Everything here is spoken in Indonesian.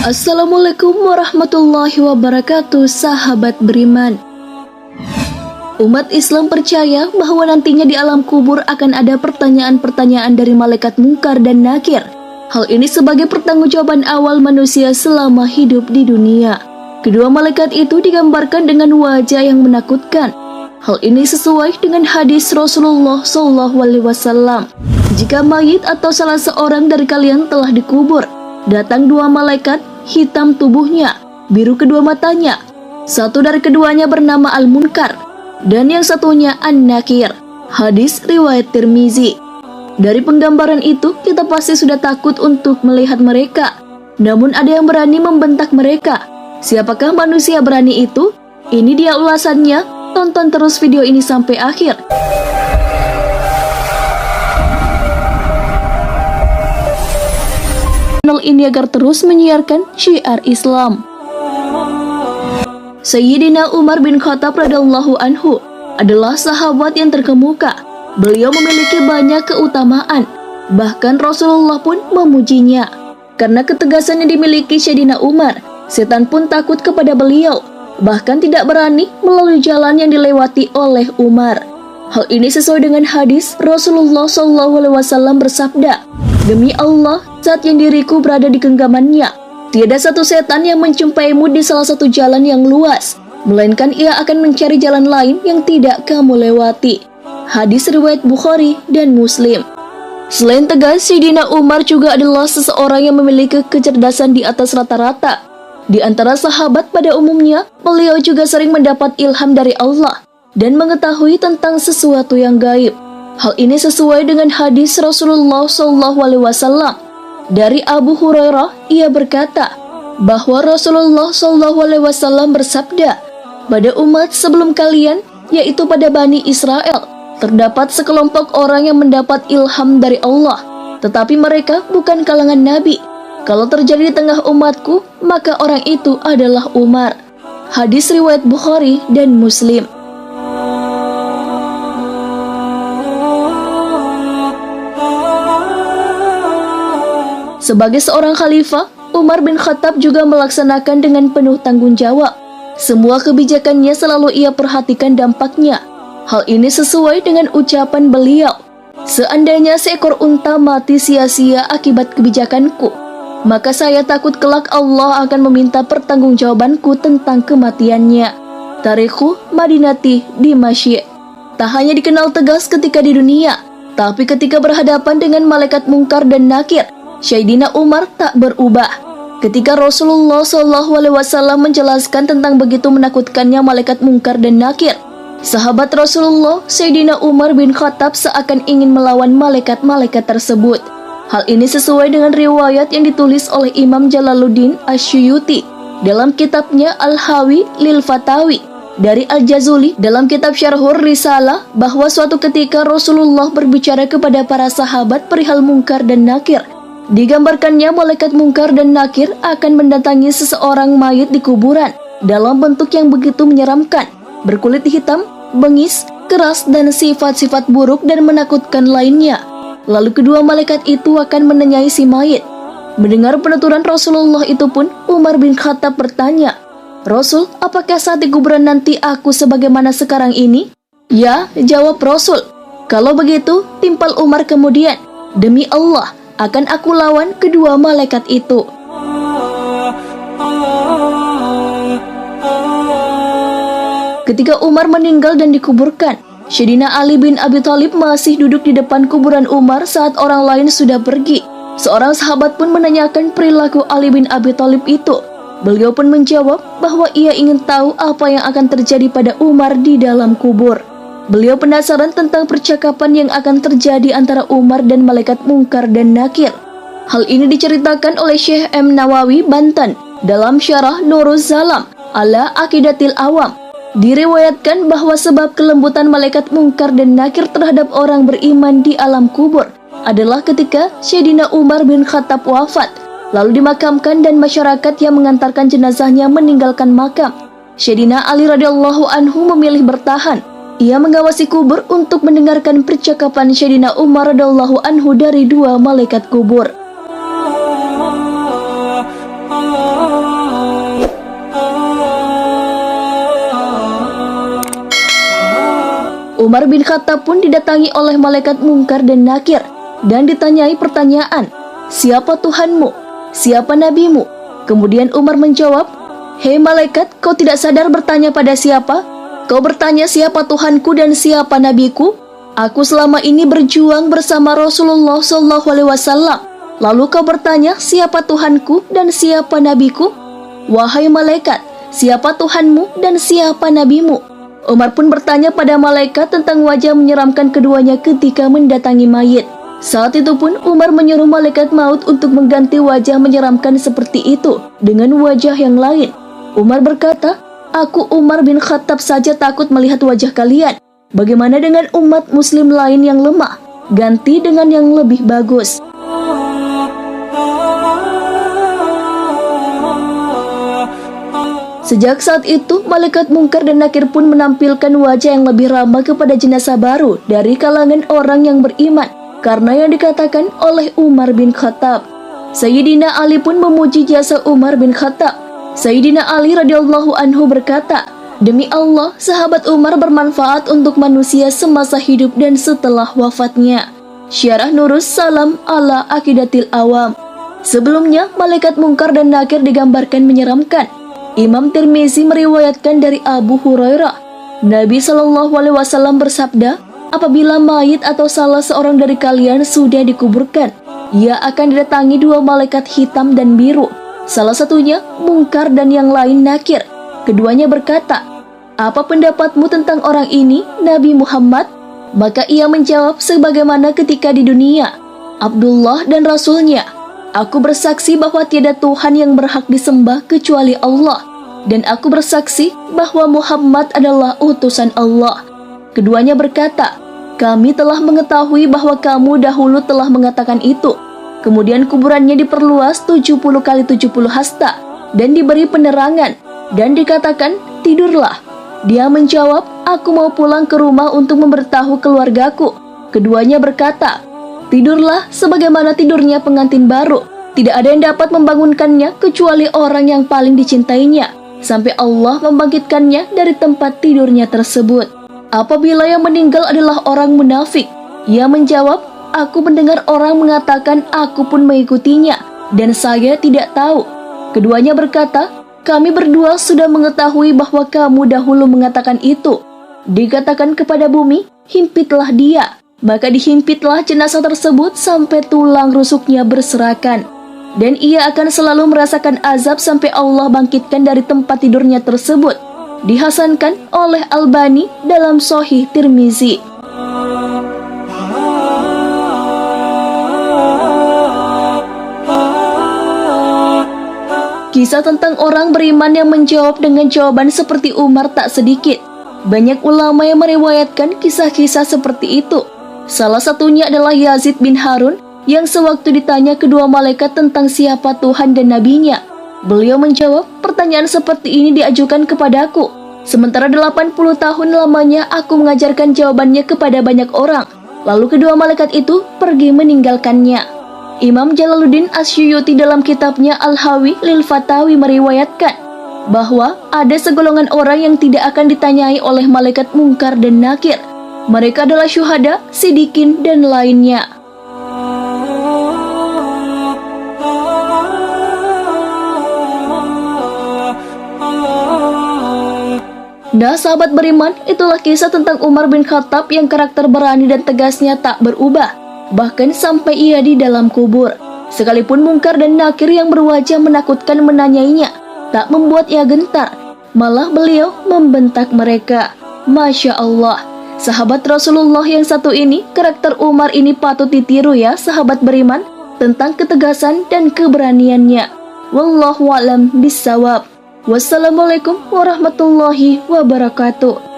Assalamualaikum warahmatullahi wabarakatuh, sahabat beriman. Umat Islam percaya bahwa nantinya di alam kubur akan ada pertanyaan-pertanyaan dari malaikat Munkar dan Nakir. Hal ini sebagai pertanggungjawaban awal manusia selama hidup di dunia. Kedua malaikat itu digambarkan dengan wajah yang menakutkan. Hal ini sesuai dengan hadis Rasulullah SAW. Jika mayit atau salah seorang dari kalian telah dikubur, datang dua malaikat, hitam tubuhnya, biru kedua matanya. Satu dari keduanya bernama Al-Munkar, dan yang satunya An-Nakir. Hadis riwayat Tirmizi. Dari penggambaran itu, kita pasti sudah takut untuk melihat mereka. Namun ada yang berani membentak mereka. Siapakah manusia berani itu? Ini dia ulasannya. Tonton terus video ini sampai akhir. Channel ini agar terus menyiarkan syiar Islam. Sayyidina Umar bin Khattab radhiyallahu anhu adalah sahabat yang terkemuka. Beliau memiliki banyak keutamaan. Bahkan Rasulullah pun memujinya. Karena ketegasan yang dimiliki Sayyidina Umar, setan pun takut kepada beliau. Bahkan tidak berani melalui jalan yang dilewati oleh Umar. Hal ini sesuai dengan hadis Rasulullah SAW bersabda, "Demi Allah, saat yang diriku berada di genggamannya, tiada satu setan yang menjumpaimu di salah satu jalan yang luas, melainkan ia akan mencari jalan lain yang tidak kamu lewati." Hadis riwayat Bukhari dan Muslim. Selain tegas, Sayyidina Umar juga adalah seseorang yang memiliki kecerdasan di atas rata-rata. Di antara sahabat pada umumnya, beliau juga sering mendapat ilham dari Allah dan mengetahui tentang sesuatu yang gaib. Hal ini sesuai dengan hadis Rasulullah SAW. Dari Abu Hurairah, ia berkata bahwa Rasulullah SAW bersabda, "Pada umat sebelum kalian, yaitu pada Bani Israel, terdapat sekelompok orang yang mendapat ilham dari Allah, tetapi mereka bukan kalangan Nabi. Kalau terjadi di tengah umatku, maka orang itu adalah Umar." Hadis riwayat Bukhari dan Muslim. Sebagai seorang khalifah, Umar bin Khattab juga melaksanakan dengan penuh tanggung jawab. Semua kebijakannya selalu ia perhatikan dampaknya. Hal ini sesuai dengan ucapan beliau, "Seandainya seekor unta mati sia-sia akibat kebijakanku, maka saya takut kelak Allah akan meminta pertanggungjawabanku tentang kematiannya." Tarikhu Madinati Dimashq. Tak hanya dikenal tegas ketika di dunia, tapi ketika berhadapan dengan malaikat Munkar dan Nakir, Sayyidina Umar tak berubah. Ketika Rasulullah SAW menjelaskan tentang begitu menakutkannya malaikat Munkar dan Nakir, sahabat Rasulullah Sayyidina Umar bin Khattab seakan ingin melawan malaikat-malaikat tersebut. Hal ini sesuai dengan riwayat yang ditulis oleh Imam Jalaluddin Asyuyuti dalam kitabnya Al-Hawi lil Fatawi, dari Al-Jazuli dalam kitab Syarhur Risalah, bahwa suatu ketika Rasulullah berbicara kepada para sahabat perihal Munkar dan Nakir. Digambarkannya malaikat Munkar dan Nakir akan mendatangi seseorang mayit di kuburan dalam bentuk yang begitu menyeramkan, berkulit hitam, bengis, keras, dan sifat-sifat buruk dan menakutkan lainnya. Lalu kedua malaikat itu akan menanyai si mayit. Mendengar penuturan Rasulullah itu pun, Umar bin Khattab bertanya, "Rasul, apakah saat di kuburan nanti aku sebagaimana sekarang ini?" "Ya," jawab Rasul. Kalau begitu, timpal Umar kemudian, "Demi Allah, akan aku lawan kedua malaikat itu." Ketika Umar meninggal dan dikuburkan, Sayyidina Ali bin Abi Thalib masih duduk di depan kuburan Umar saat orang lain sudah pergi. Seorang sahabat pun menanyakan perilaku Ali bin Abi Thalib itu. Beliau pun menjawab bahwa ia ingin tahu apa yang akan terjadi pada Umar di dalam kubur. Beliau penasaran tentang percakapan yang akan terjadi antara Umar dan malaikat Munkar dan Nakir. Hal ini diceritakan oleh Syekh M. Nawawi Banten dalam Syarah Nuruz Zalam ala Aqidatil Awam. Diriwayatkan bahwa sebab kelembutan malaikat Munkar dan Nakir terhadap orang beriman di alam kubur adalah ketika Sayyidina Umar bin Khattab wafat, lalu dimakamkan dan masyarakat yang mengantarkan jenazahnya meninggalkan makam. Sayyidina Ali radhiyallahu anhu memilih bertahan. Ia mengawasi kubur untuk mendengarkan percakapan Sayyidina Umar radhiyallahu anhu dari dua malaikat kubur. Umar bin Khattab pun didatangi oleh malaikat Munkar dan Nakir dan ditanyai pertanyaan, "Siapa Tuhanmu? Siapa nabimu?" Kemudian Umar menjawab, "Hei malaikat, kau tidak sadar bertanya pada siapa? Kau bertanya siapa Tuhanku dan siapa nabiku? Aku selama ini berjuang bersama Rasulullah SAW. Lalu kau bertanya siapa Tuhanku dan siapa nabiku? Wahai malaikat, siapa Tuhanmu dan siapa nabimu?" Umar pun bertanya pada malaikat tentang wajah menyeramkan keduanya ketika mendatangi mayit. Saat itu pun Umar menyuruh malaikat maut untuk mengganti wajah menyeramkan seperti itu dengan wajah yang lain. Umar berkata, "Aku Umar bin Khattab saja takut melihat wajah kalian. Bagaimana dengan umat muslim lain yang lemah? Ganti dengan yang lebih bagus." Sejak saat itu, malaikat Munkar dan Nakir pun menampilkan wajah yang lebih ramah kepada jenazah baru dari kalangan orang yang beriman, karena yang dikatakan oleh Umar bin Khattab. Sayyidina Ali pun memuji jasa Umar bin Khattab. Sayyidina Ali radhiyallahu anhu berkata, "Demi Allah, sahabat Umar bermanfaat untuk manusia semasa hidup dan setelah wafatnya." Syarah Nurus Salam ala Aqidatil Awam. Sebelumnya, malaikat Munkar dan Nakir digambarkan menyeramkan. Imam Tirmizi meriwayatkan dari Abu Hurairah, Nabi SAW bersabda, "Apabila mayit atau salah seorang dari kalian sudah dikuburkan, ia akan didatangi dua malaikat hitam dan biru. Salah satunya Munkar dan yang lain Nakir. Keduanya berkata, 'Apa pendapatmu tentang orang ini, Nabi Muhammad?' Maka ia menjawab sebagaimana ketika di dunia, 'Abdullah dan Rasulnya. Aku bersaksi bahwa tiada Tuhan yang berhak disembah kecuali Allah, dan aku bersaksi bahwa Muhammad adalah utusan Allah.' Keduanya berkata, 'Kami telah mengetahui bahwa kamu dahulu telah mengatakan itu.' Kemudian kuburannya diperluas 70 kali 70 hasta dan diberi penerangan, dan dikatakan, 'Tidurlah.' Dia menjawab, 'Aku mau pulang ke rumah untuk memberitahu keluargaku.' Keduanya berkata, 'Tidurlah sebagaimana tidurnya pengantin baru. Tidak ada yang dapat membangunkannya kecuali orang yang paling dicintainya, sampai Allah membangkitkannya dari tempat tidurnya tersebut. Apabila yang meninggal adalah orang munafik, ia menjawab, 'Aku mendengar orang mengatakan aku pun mengikutinya, dan saya tidak tahu.' Keduanya berkata, 'Kami berdua sudah mengetahui bahwa kamu dahulu mengatakan itu.' Dikatakan kepada bumi, 'Himpitlah dia.' Maka dihimpitlah jenazah tersebut sampai tulang rusuknya berserakan, dan ia akan selalu merasakan azab sampai Allah bangkitkan dari tempat tidurnya tersebut. Dihasankan oleh Albani dalam Sahih Tirmizi. Kisah tentang orang beriman yang menjawab dengan jawaban seperti Umar tak sedikit. Banyak ulama yang meriwayatkan kisah-kisah seperti itu. Salah satunya adalah Yazid bin Harun yang sewaktu ditanya kedua malaikat tentang siapa Tuhan dan nabinya, beliau menjawab, "Pertanyaan seperti ini diajukan kepadaku. Sementara 80 tahun lamanya aku mengajarkan jawabannya kepada banyak orang. Lalu kedua malaikat itu pergi meninggalkannya." Imam Jalaluddin Asyuyuti dalam kitabnya Al-Hawi lil Fatawi meriwayatkan bahwa ada segolongan orang yang tidak akan ditanyai oleh malaikat Munkar dan Nakir. Mereka adalah syuhada, sidikin, dan lainnya. Nah, sahabat beriman, itulah kisah tentang Umar bin Khattab yang karakter berani dan tegasnya tak berubah, bahkan sampai ia di dalam kubur. Sekalipun Munkar dan Nakir yang berwajah menakutkan menanyainya, tak membuat ia gentar, malah beliau membentak mereka. Masya Allah. Sahabat Rasulullah yang satu ini, karakter Umar ini patut ditiru ya sahabat beriman, tentang ketegasan dan keberaniannya. Wallahu a'lam bishawab. Wassalamualaikum warahmatullahi wabarakatuh.